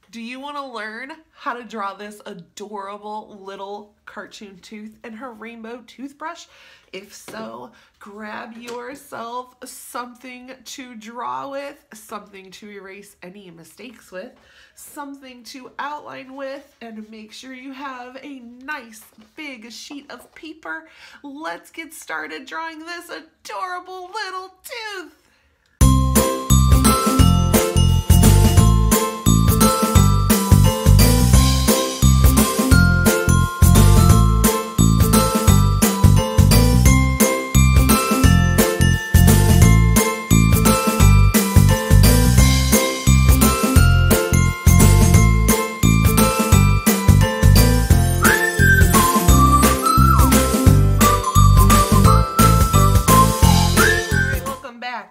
Do you want to learn how to draw this adorable little cartoon tooth and her rainbow toothbrush? If so, grab yourself something to draw with, something to erase any mistakes with, something to outline with, and make sure you have a nice big sheet of paper. Let's get started drawing this adorable little tooth.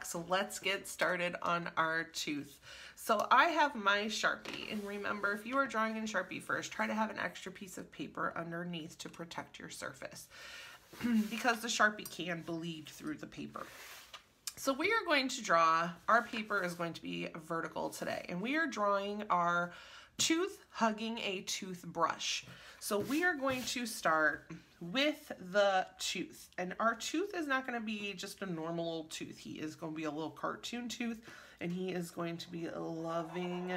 So let's get started on our tooth. So I have my Sharpie, and remember, if you are drawing in Sharpie first, try to have an extra piece of paper underneath to protect your surface because the Sharpie can bleed through the paper. So we are going to draw, our paper is going to be vertical today, and we are drawing our tooth hugging a toothbrush. So we are going to start with the tooth, and our tooth is not going to be just a normal old tooth. He is going to be a little cartoon tooth, and he is going to be loving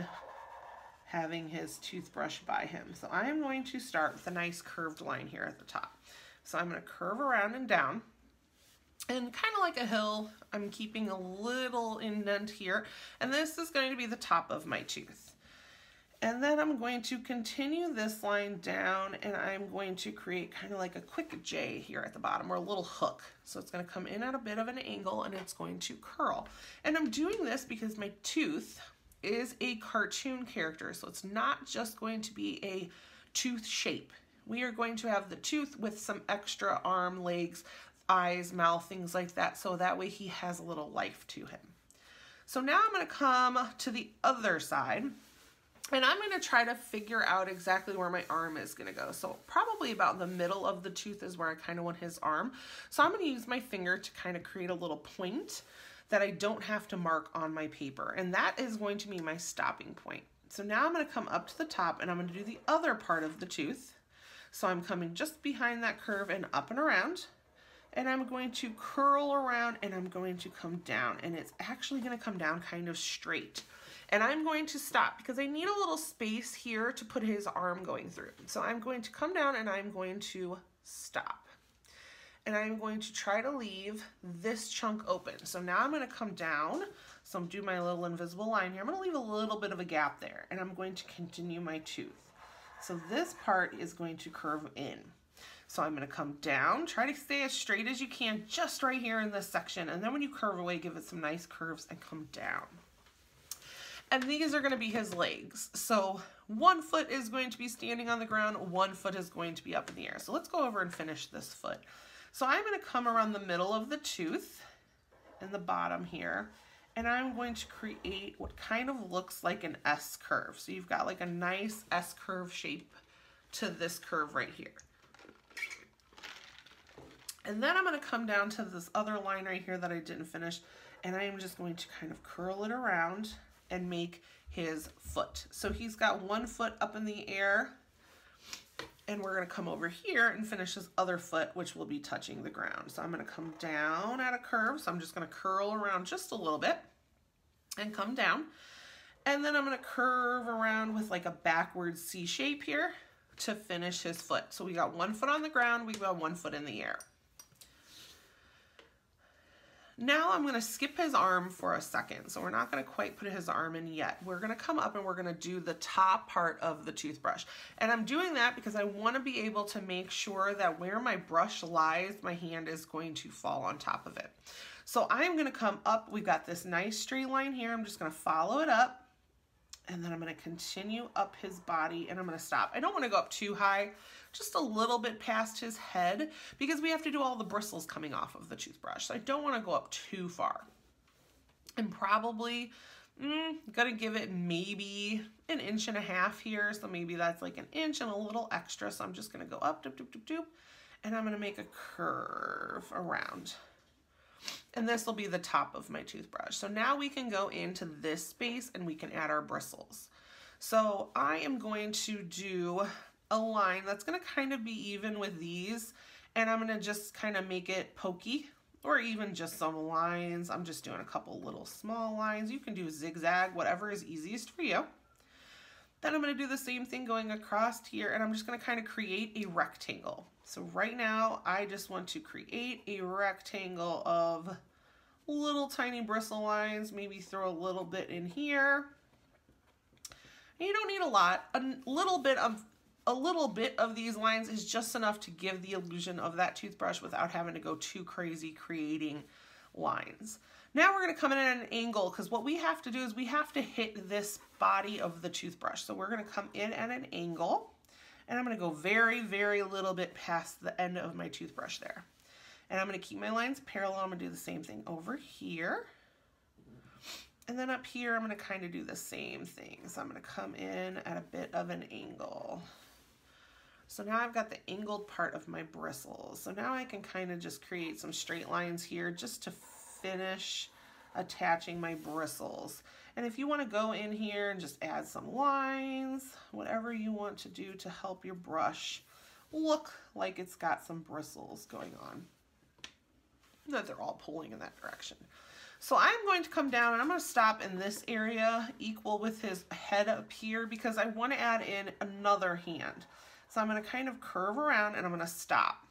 having his toothbrush by him. So I am going to start with a nice curved line here at the top. So I'm going to curve around and down, and kind of like a hill, I'm keeping a little indent here, and this is going to be the top of my tooth. And then I'm going to continue this line down, and I'm going to create kind of like a quick J here at the bottom, or a little hook. So it's going to come in at a bit of an angle, and it's going to curl. And I'm doing this because my tooth is a cartoon character, so it's not just going to be a tooth shape. We are going to have the tooth with some extra arm, legs, eyes, mouth, things like that, so that way he has a little life to him. So now I'm going to come to the other side, and I'm going to try to figure out exactly where my arm is going to go. So probably about the middle of the tooth is where I kind of want his arm. So I'm going to use my finger to kind of create a little point that I don't have to mark on my paper. And that is going to be my stopping point. So now I'm going to come up to the top, and I'm going to do the other part of the tooth. So I'm coming just behind that curve and up and around. And I'm going to curl around, and I'm going to come down. And it's actually going to come down kind of straight. And I'm going to stop because I need a little space here to put his arm going through. So I'm going to come down, and I'm going to stop. And I'm going to try to leave this chunk open. So now I'm going to come down. So I'm doing my little invisible line here. I'm going to leave a little bit of a gap there, and I'm going to continue my tooth. So this part is going to curve in. So I'm going to come down, try to stay as straight as you can just right here in this section. And then when you curve away, give it some nice curves and come down. And these are going to be his legs. So one foot is going to be standing on the ground, one foot is going to be up in the air. So let's go over and finish this foot. So I'm going to come around the middle of the tooth and the bottom here, and I'm going to create what kind of looks like an S curve. So you've got like a nice S curve shape to this curve right here. And then I'm going to come down to this other line right here that I didn't finish, and I am just going to kind of curl it around and make his foot. So he's got one foot up in the air, and we're going to come over here and finish his other foot, which will be touching the ground. So I'm going to come down at a curve, so I'm just going to curl around just a little bit and come down. And then I'm going to curve around with like a backwards C shape here to finish his foot. So we got one foot on the ground, we got one foot in the air. Now I'm going to skip his arm for a second, so we're not going to quite put his arm in yet. We're going to come up and we're going to do the top part of the toothbrush. And I'm doing that because I want to be able to make sure that where my brush lies, my hand is going to fall on top of it. So I'm going to come up, we've got this nice straight line here, I'm just going to follow it up, and then I'm going to continue up his body, and I'm going to stop. I don't want to go up too high, just a little bit past his head, because we have to do all the bristles coming off of the toothbrush. So I don't want to go up too far. I'm probably gonna give it maybe 1.5 inches here. So maybe that's like 1 inch and a little extra. So I'm just gonna go up, doop, doop, doop, doop, and I'm gonna make a curve around. And this will be the top of my toothbrush. So now we can go into this space and we can add our bristles. So I am going to do a line that's going to kind of be even with these, and I'm going to just kind of make it pokey, or even just some lines. I'm just doing a couple little small lines. You can do zigzag, whatever is easiest for you. Then I'm going to do the same thing going across here, and I'm just going to kind of create a rectangle. So right now, I just want to create a rectangle of little tiny bristle lines, maybe throw a little bit in here. And you don't need a lot. A little bit of these lines is just enough to give the illusion of that toothbrush without having to go too crazy creating lines. Now we're going to come in at an angle, because what we have to do is we have to hit this body of the toothbrush. So we're going to come in at an angle, and I'm going to go very, very little bit past the end of my toothbrush there. And I'm going to keep my lines parallel. I'm going to do the same thing over here. And then up here, I'm going to kind of do the same thing. So I'm going to come in at a bit of an angle. So now I've got the angled part of my bristles. So now I can kind of just create some straight lines here just to finish attaching my bristles. And if you want to go in here and just add some lines, whatever you want to do to help your brush look like it's got some bristles going on, that they're all pulling in that direction. So I'm going to come down and I'm going to stop in this area equal with his head up here, because I want to add in another hand. So I'm going to kind of curve around and I'm going to stop.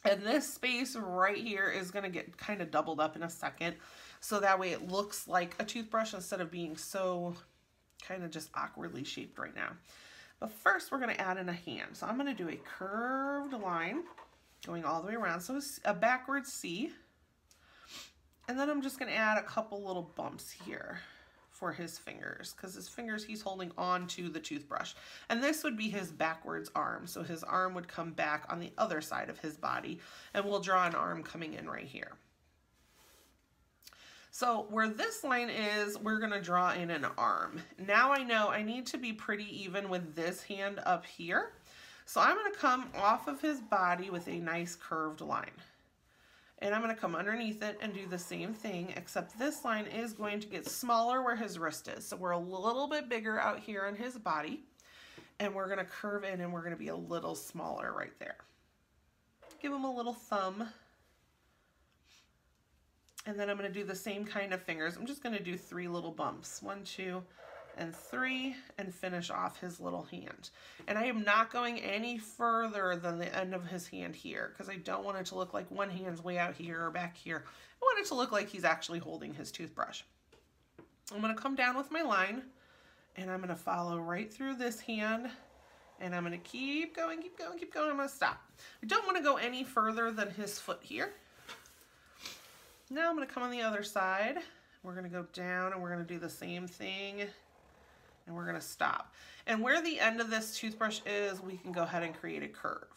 And this space right here is going to get kind of doubled up in a second. So that way it looks like a toothbrush instead of being so kind of just awkwardly shaped right now. But first we're going to add in a hand. So I'm going to do a curved line going all the way around. So it's a backward C. And then I'm just going to add a couple little bumps here for his fingers, because his fingers, he's holding on to the toothbrush. And this would be his backwards arm. So his arm would come back on the other side of his body, and we'll draw an arm coming in right here. So where this line is, we're going to draw in an arm. Now I know I need to be pretty even with this hand up here. So I'm going to come off of his body with a nice curved line. And I'm going to come underneath it and do the same thing, except this line is going to get smaller where his wrist is. So we're a little bit bigger out here on his body, and we're going to curve in and we're going to be a little smaller right there. Give him a little thumb. And then I'm going to do the same kind of fingers. I'm just going to do 3 little bumps. 1, 2, and 3, and finish off his little hand. And I am not going any further than the end of his hand here, because I don't want it to look like one hand's way out here or back here. I want it to look like he's actually holding his toothbrush. I'm going to come down with my line, and I'm going to follow right through this hand, and I'm going to keep going, keep going, keep going. I'm going to stop. I don't want to go any further than his foot here. Now I'm going to come on the other side. We're going to go down, and we're going to do the same thing. And we're going to stop. And where the end of this toothbrush is, we can go ahead and create a curve.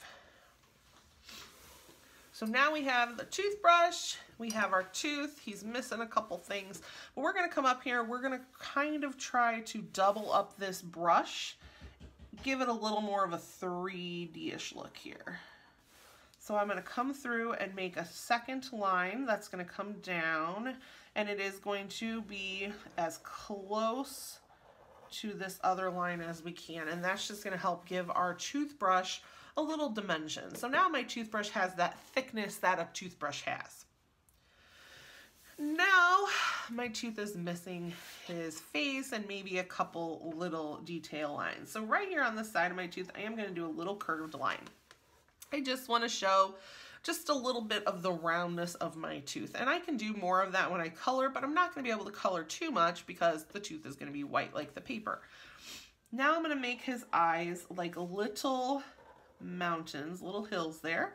So now we have the toothbrush, we have our tooth, he's missing a couple things, but we're going to come up here, we're going to kind of try to double up this brush, give it a little more of a 3D-ish look here. So I'm going to come through and make a second line that's going to come down, and it is going to be as close to this other line as we can, and that's just going to help give our toothbrush a little dimension. So now my toothbrush has that thickness that a toothbrush has. Now my tooth is missing his face and maybe a couple little detail lines. So right here on the side of my tooth, I am going to do a little curved line. I just want to show just a little bit of the roundness of my tooth. And I can do more of that when I color, but I'm not going to be able to color too much because the tooth is going to be white like the paper. Now I'm going to make his eyes like little mountains, little hills there.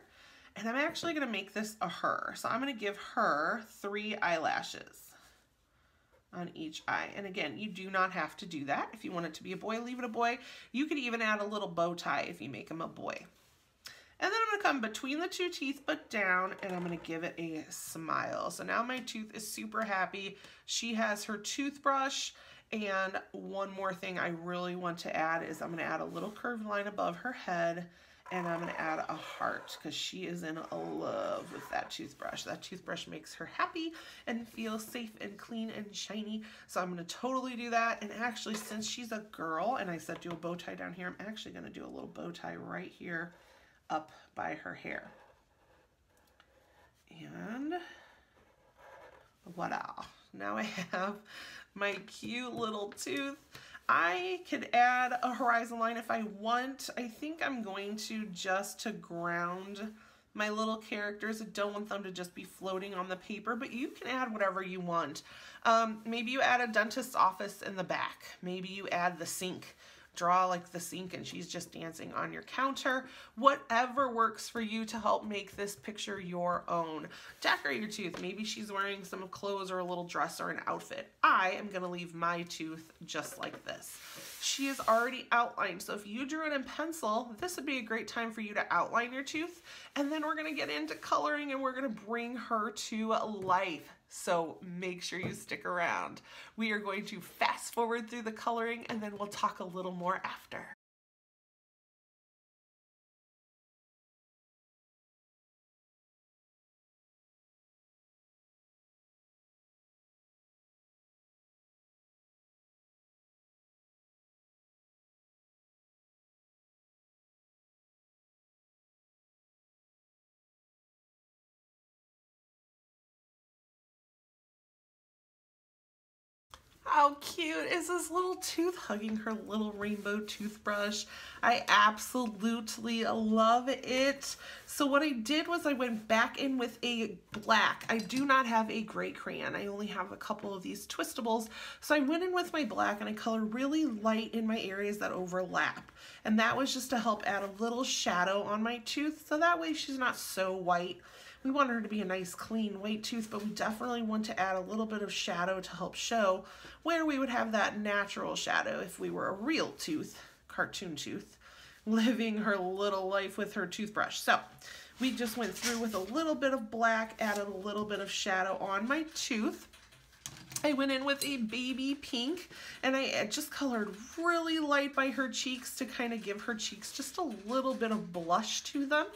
And I'm actually going to make this a her. So I'm going to give her 3 eyelashes on each eye. And again, you do not have to do that. If you want it to be a boy, leave it a boy. You could even add a little bow tie if you make him a boy. And then I'm going to come between the 2 teeth but down, and I'm going to give it a smile. So now my tooth is super happy. She has her toothbrush, and one more thing I really want to add is I'm going to add a little curved line above her head, And I'm going to add a heart because she is in love with that toothbrush. That toothbrush makes her happy and feel safe and clean and shiny. So I'm going to totally do that. And actually, since she's a girl, and I said do a bow tie down here, I'm actually going to do a little bow tie right here up by her hair. And voila. Now I have my cute little tooth. I could add a horizon line if I want. I think I'm going to just to ground my little characters. I don't want them to just be floating on the paper, but you can add whatever you want. Maybe you add a dentist's office in the back. Maybe you add the sink. Draw like the sink and she's just dancing on your counter. Whatever works for you to help make this picture your own. Decorate your tooth. Maybe she's wearing some clothes or a little dress or an outfit. I am gonna leave my tooth just like this. She is already outlined, so if you drew it in pencil, this would be a great time for you to outline your tooth, and then we're gonna get into coloring and we're gonna bring her to life. So make sure you stick around. We are going to fast forward through the coloring and then we'll talk a little more after. How cute is this little tooth hugging her little rainbow toothbrush? I absolutely love it. So what I did was I went back in with a black. I do not have a gray crayon. I only have a couple of these twistables. So I went in with my black and I colored really light in my areas that overlap. And that was just to help add a little shadow on my tooth. So that way she's not so white. We want her to be a nice clean white tooth, but we definitely want to add a little bit of shadow to help show where we would have that natural shadow if we were a real tooth, cartoon tooth, living her little life with her toothbrush. So we just went through with a little bit of black, added a little bit of shadow on my tooth. I went in with a baby pink and I just colored really light by her cheeks to kind of give her cheeks just a little bit of blush to them.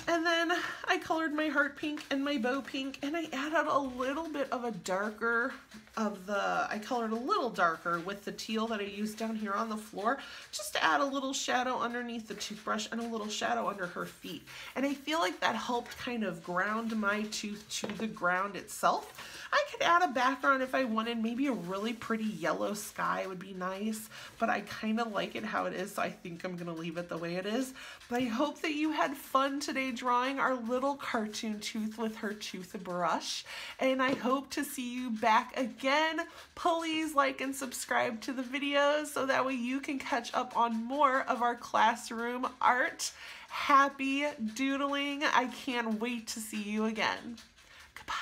And then I colored my heart pink and my bow pink, and I added a little bit of a darker I colored a little darker with the teal that I used down here on the floor, just to add a little shadow underneath the toothbrush and a little shadow under her feet. And I feel like that helped kind of ground my tooth to the ground itself. I could add a background if I wanted. Maybe a really pretty yellow sky would be nice, but I kind of like it how it is, so I think I'm gonna leave it the way it is. But I hope that you had fun today drawing our little cartoon tooth with her toothbrush, and I hope to see you back again. Please like and subscribe to the videos so that way you can catch up on more of our classroom art. Happy doodling. I can't wait to see you again. Goodbye.